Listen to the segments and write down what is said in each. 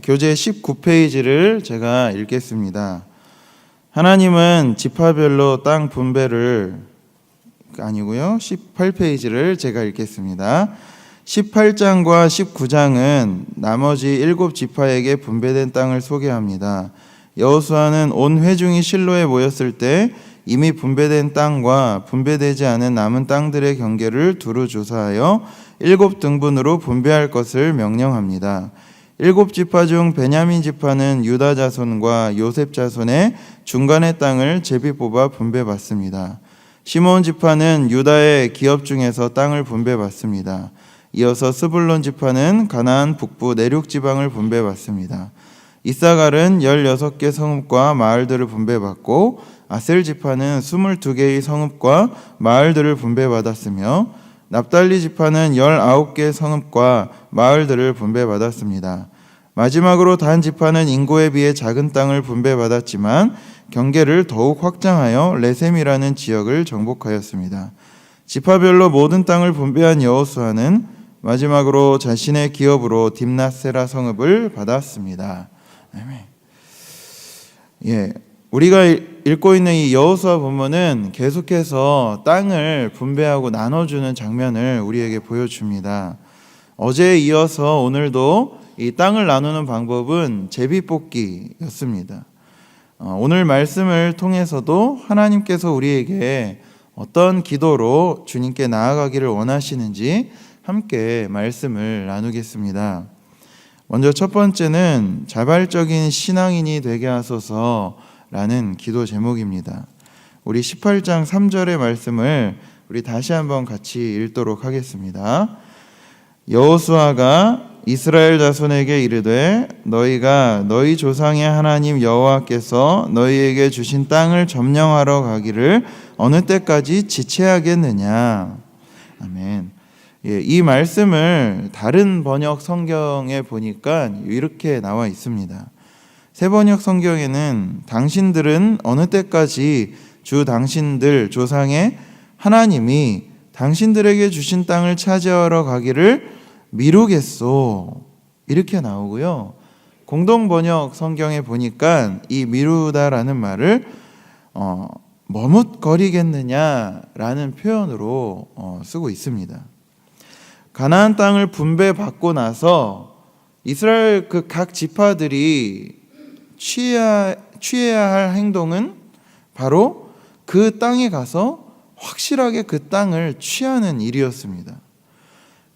교재 19페이지를 제가 읽겠습니다. 하나님은 지파별로 땅 분배를 아니고요. 18페이지를 제가 읽겠습니다. 18장과 19장은 나머지 7지파에게 분배된 땅을 소개합니다. 여호수아는 온 회중이 실로에 모였을 때 이미 분배된 땅과 분배되지 않은 남은 땅들의 경계를 두루 조사하여 7등분으로 분배할 것을 명령합니다. 7지파 중 베냐민 지파는 유다 자손과 요셉 자손의 중간의 땅을 제비 뽑아 분배받습니다. 시므온 지파는 유다의 기업 중에서 땅을 분배받습니다. 이어서 스불론 지파는 가나안 북부 내륙 지방을 분배받습니다. 이사갈은 16개 성읍과 마을들을 분배받고 아셀 지파는 22개의 성읍과 마을들을 분배받았으며 납달리 지파는 19개 성읍과 마을들을 분배받았습니다. 마지막으로 단 지파는 인구에 비해 작은 땅을 분배받았지만 경계를 더욱 확장하여 레셈이라는 지역을 정복하였습니다. 지파별로 모든 땅을 분배한 여호수아는 마지막으로 자신의 기업으로 딥낫세라 성읍을 받았습니다. 우리가 읽고 있는 이 여호수아 본문은 계속해서 땅을 분배하고 나눠주는 장면을 우리에게 보여줍니다. 어제에 이어서 오늘도 이 땅을 나누는 방법은 제비뽑기였습니다. 오늘 말씀을 통해서도 하나님께서 우리에게 어떤 기도로 주님께 나아가기를 원하시는지 함께 말씀을 나누겠습니다. 먼저 첫 번째는 자발적인 신앙인이 되게 하소서라는 기도 제목입니다. 우리 18장 3절의 말씀을 우리 다시 한번 같이 읽도록 하겠습니다. 여호수아가 이스라엘 자손에게 이르되 너희가 너희 조상의 하나님 여호와께서 너희에게 주신 땅을 점령하러 가기를 어느 때까지 지체하겠느냐. 아멘. 이 말씀을 다른 번역 성경에 보니까 이렇게 나와 있습니다. 새 번역 성경에는 당신들은 어느 때까지 주 당신들 조상의 하나님이 당신들에게 주신 땅을 차지하러 가기를 미루겠소 이렇게 나오고요. 공동 번역 성경에 보니까 이 미루다라는 말을 머뭇거리겠느냐라는 표현으로 쓰고 있습니다. 가나안 땅을 분배받고 나서 이스라엘 그 각 지파들이 취해야 할 행동은 바로 그 땅에 가서 확실하게 그 땅을 취하는 일이었습니다.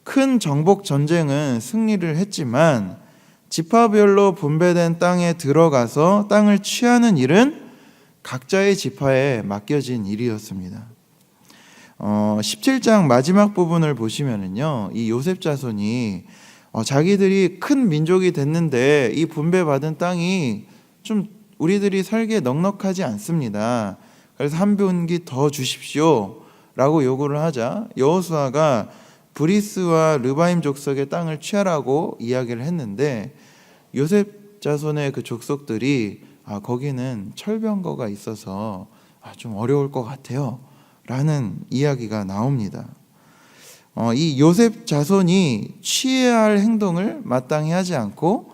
큰 정복 전쟁은 승리를 했지만 지파별로 분배된 땅에 들어가서 땅을 취하는 일은 각자의 지파에 맡겨진 일이었습니다. 17장 마지막 부분을 보시면은요, 이 요셉 자손이 자기들이 큰 민족이 됐는데 이 분배받은 땅이 좀 우리들이 살기에 넉넉하지 않습니다. 그래서 한 분기 더 주십시오 라고 요구를 하자 여호수아가 브리스와 르바임 족속의 땅을 취하라고 이야기를 했는데 요셉 자손의 그 족속들이 거기는 철병거가 있어서 좀 어려울 것 같아요 라는 이야기가 나옵니다. 이 요셉 자손이 취해야 할 행동을 마땅히 하지 않고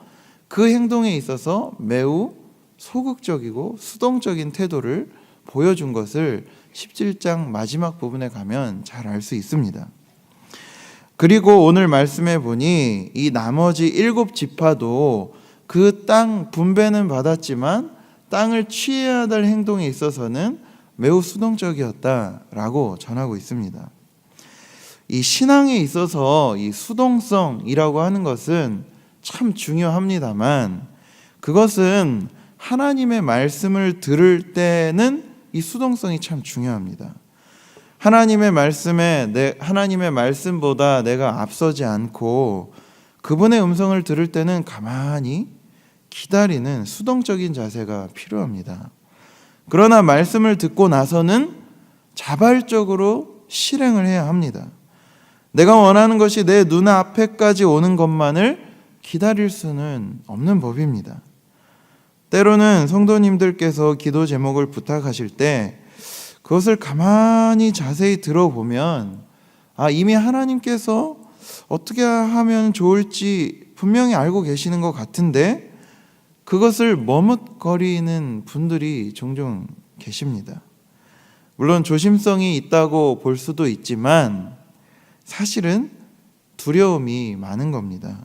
그 행동에 있어서 매우 소극적이고 수동적인 태도를 보여준 것을 17장 마지막 부분에 가면 잘 알 수 있습니다. 그리고 오늘 말씀해 보니 이 나머지 7지파도 그 땅 분배는 받았지만 땅을 취해야 될 행동에 있어서는 매우 수동적이었다라고 전하고 있습니다. 이 신앙에 있어서 이 수동성이라고 하는 것은 참 중요합니다만 그것은 하나님의 말씀을 들을 때는 이 수동성이 참 중요합니다. 하나님의 말씀보다 내가 앞서지 않고 그분의 음성을 들을 때는 가만히 기다리는 수동적인 자세가 필요합니다. 그러나 말씀을 듣고 나서는 자발적으로 실행을 해야 합니다. 내가 원하는 것이 내 눈앞에까지 오는 것만을 기다릴 수는 없는 법입니다. 때로는 성도님들께서 기도 제목을 부탁하실 때 그것을 가만히 자세히 들어보면 이미 하나님께서 어떻게 하면 좋을지 분명히 알고 계시는 것 같은데 그것을 머뭇거리는 분들이 종종 계십니다. 물론 조심성이 있다고 볼 수도 있지만 사실은 두려움이 많은 겁니다.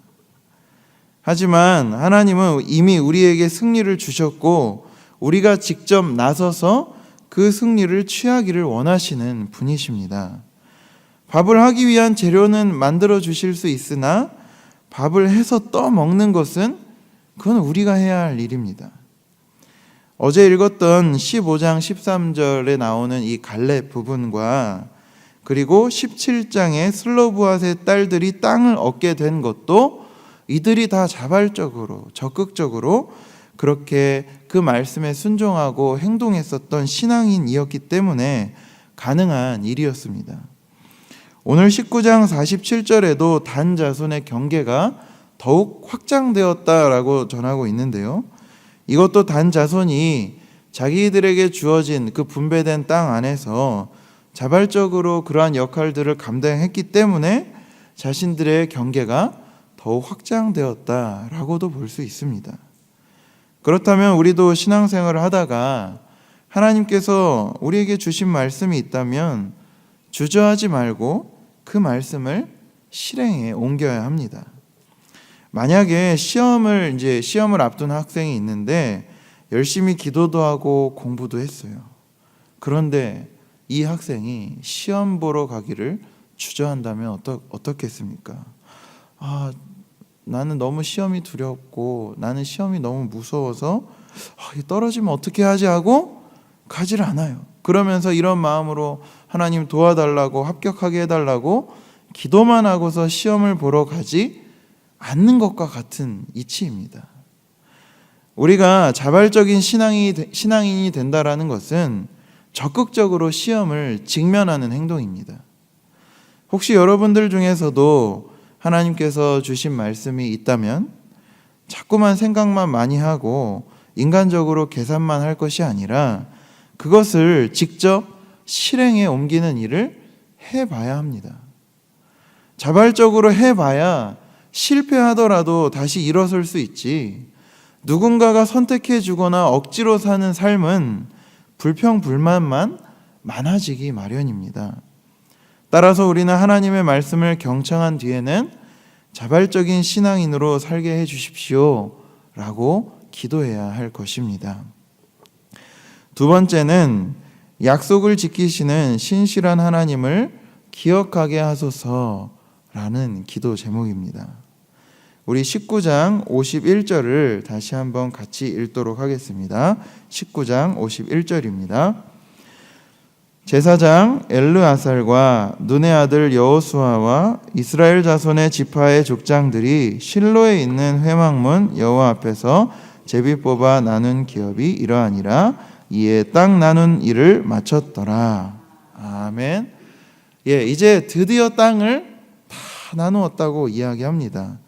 하지만 하나님은 이미 우리에게 승리를 주셨고 우리가 직접 나서서 그 승리를 취하기를 원하시는 분이십니다. 밥을 하기 위한 재료는 만들어 주실 수 있으나 밥을 해서 떠먹는 것은 그건 우리가 해야 할 일입니다. 어제 읽었던 15장 13절에 나오는 이 갈렙 부분과 그리고 17장의 슬로브앗의 딸들이 땅을 얻게 된 것도 이들이 다 자발적으로 적극적으로 그렇게 그 말씀에 순종하고 행동했었던 신앙인이었기 때문에 가능한 일이었습니다. 오늘 19장 47절에도 단 자손의 경계가 더욱 확장되었다라고 전하고 있는데요. 이것도 단 자손이 자기들에게 주어진 그 분배된 땅 안에서 자발적으로 그러한 역할들을 감당했기 때문에 자신들의 경계가 더욱 확장되었다라고도 볼 수 있습니다. 그렇다면 우리도 신앙생활을 하다가 하나님께서 우리에게 주신 말씀이 있다면 주저하지 말고 그 말씀을 실행에 옮겨야 합니다. 만약에 시험을 앞둔 학생이 있는데 열심히 기도도 하고 공부도 했어요. 그런데 이 학생이 시험 보러 가기를 주저한다면 어떻겠습니까? 나는 너무 시험이 두렵고 나는 시험이 너무 무서워서 떨어지면 어떻게 하지 하고 가지를 않아요. 그러면서 이런 마음으로 하나님 도와달라고 합격하게 해달라고 기도만 하고서 시험을 보러 가지 않는 것과 같은 이치입니다. 우리가 자발적인 신앙인이 된다라는 것은 적극적으로 시험을 직면하는 행동입니다. 혹시 여러분들 중에서도 하나님께서 주신 말씀이 있다면 자꾸만 생각만 많이 하고 인간적으로 계산만 할 것이 아니라 그것을 직접 실행에 옮기는 일을 해봐야 합니다. 자발적으로 해봐야 실패하더라도 다시 일어설 수 있지, 누군가가 선택해 주거나 억지로 사는 삶은 불평불만만 많아지기 마련입니다. 따라서 우리는 하나님의 말씀을 경청한 뒤에는 자발적인 신앙인으로 살게 해 주십시오 라고 기도해야 할 것입니다. 두 번째는 약속을 지키시는 신실한 하나님을 기억하게 하소서라는 기도 제목입니다. 우리 19장 51절을 다시 한번 같이 읽도록 하겠습니다. 19장 51절입니다. 제사장 엘르아살과 눈의 아들 여호수아와 이스라엘 자손의 지파의 족장들이 실로에 있는 회막문 여호와 앞에서 제비 뽑아 나눈 기업이 이러하니라. 이에 땅 나눈 일을 마쳤더라. 아멘. 이제 드디어 땅을 다 나누었다고 이야기합니다.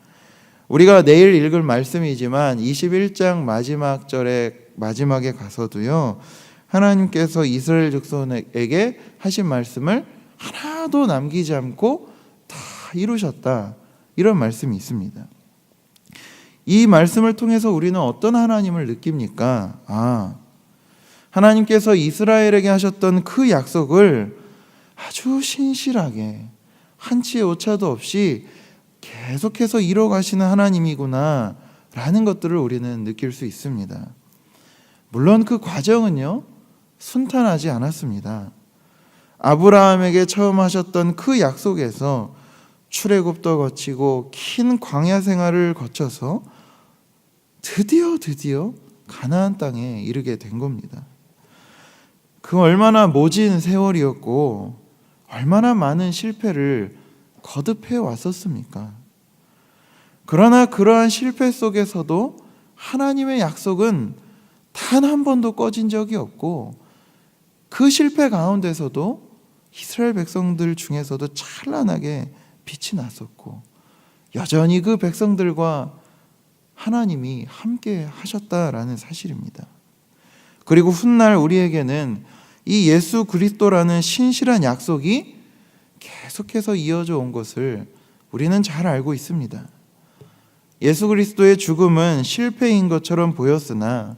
우리가 내일 읽을 말씀이지만 21장 마지막에 가서도요, 하나님께서 이스라엘 족속에게 하신 말씀을 하나도 남기지 않고 다 이루셨다, 이런 말씀이 있습니다. 이 말씀을 통해서 우리는 어떤 하나님을 느낍니까? 하나님께서 이스라엘에게 하셨던 그 약속을 아주 신실하게 한치의 오차도 없이 계속해서 이뤄가시는 하나님이구나 라는 것들을 우리는 느낄 수 있습니다. 물론 그 과정은요, 순탄하지 않았습니다. 아브라함에게 처음 하셨던 그 약속에서 출애굽도 거치고 긴 광야 생활을 거쳐서 드디어 가나안 땅에 이르게 된 겁니다. 그 얼마나 모진 세월이었고 얼마나 많은 실패를 거듭해 왔었습니까? 그러나 그러한 실패 속에서도 하나님의 약속은 단 한 번도 꺼진 적이 없고, 그 실패 가운데서도 이스라엘 백성들 중에서도 찬란하게 빛이 났었고, 여전히 그 백성들과 하나님이 함께 하셨다라는 사실입니다. 그리고 훗날 우리에게는 이 예수 그리스도라는 신실한 약속이 계속해서 이어져 온 것을 우리는 잘 알고 있습니다. 예수 그리스도의 죽음은 실패인 것처럼 보였으나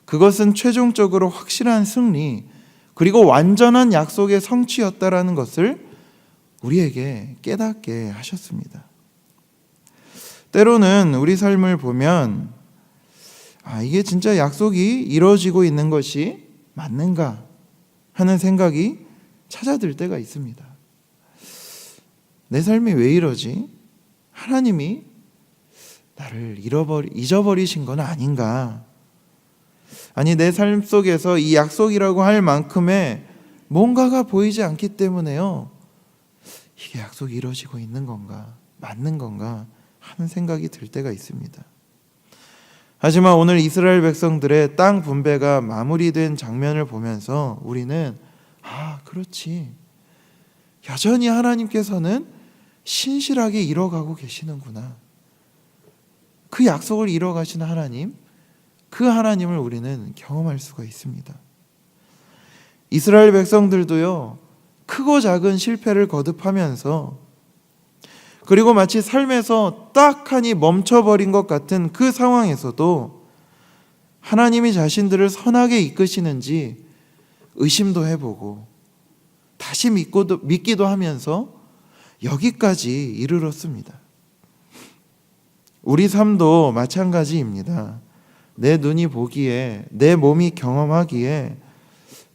그것은 최종적으로 확실한 승리 그리고 완전한 약속의 성취였다라는 것을 우리에게 깨닫게 하셨습니다. 때로는 우리 삶을 보면 이게 진짜 약속이 이루어지고 있는 것이 맞는가 하는 생각이 찾아들 때가 있습니다. 내 삶이 왜 이러지? 하나님이 나를 잊어버리신 건 아닌가? 아니, 내 삶 속에서 이 약속이라고 할 만큼의 뭔가가 보이지 않기 때문에요. 이게 약속이 이루어지고 있는 건가? 맞는 건가? 하는 생각이 들 때가 있습니다. 하지만 오늘 이스라엘 백성들의 땅 분배가 마무리된 장면을 보면서 우리는 그렇지. 여전히 하나님께서는 신실하게 이뤄가고 계시는구나. 그 약속을 이뤄가신 하나님, 그 하나님을 우리는 경험할 수가 있습니다. 이스라엘 백성들도요, 크고 작은 실패를 거듭하면서 그리고 마치 삶에서 딱 하니 멈춰버린 것 같은 그 상황에서도 하나님이 자신들을 선하게 이끄시는지 의심도 해보고 다시 믿기도 하면서 여기까지 이르렀습니다. 우리 삶도 마찬가지입니다. 내 눈이 보기에, 내 몸이 경험하기에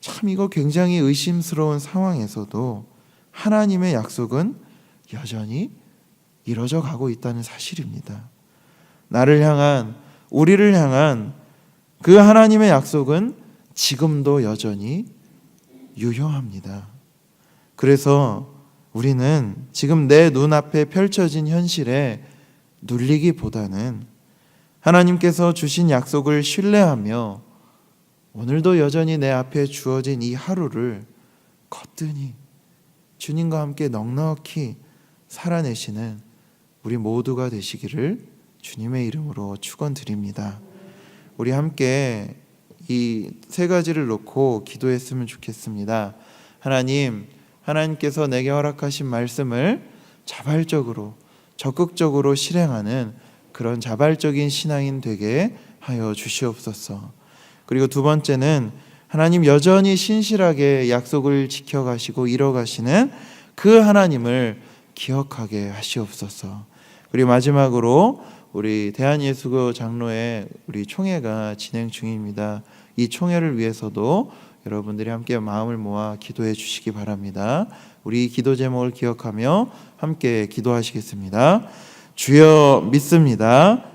참 이거 굉장히 의심스러운 상황에서도 하나님의 약속은 여전히 이루어져 가고 있다는 사실입니다. 나를 향한, 우리를 향한 그 하나님의 약속은 지금도 여전히 유효합니다. 그래서 우리는 지금 내 눈앞에 펼쳐진 현실에 눌리기보다는 하나님께서 주신 약속을 신뢰하며 오늘도 여전히 내 앞에 주어진 이 하루를 거뜬히 주님과 함께 넉넉히 살아내시는 우리 모두가 되시기를 주님의 이름으로 축원드립니다. 우리 함께 이 세 가지를 놓고 기도했으면 좋겠습니다. 하나님께서 내게 허락하신 말씀을 자발적으로 적극적으로 실행하는 그런 자발적인 신앙인 되게 하여 주시옵소서. 그리고 두 번째는 하나님 여전히 신실하게 약속을 지켜가시고 이뤄가시는 그 하나님을 기억하게 하시옵소서. 그리고 마지막으로 우리 대한예수교 장로회 우리 총회가 진행 중입니다. 이 총회를 위해서도 여러분들이 함께 마음을 모아 기도해 주시기 바랍니다. 우리 기도 제목을 기억하며 함께 기도하시겠습니다. 주여 믿습니다.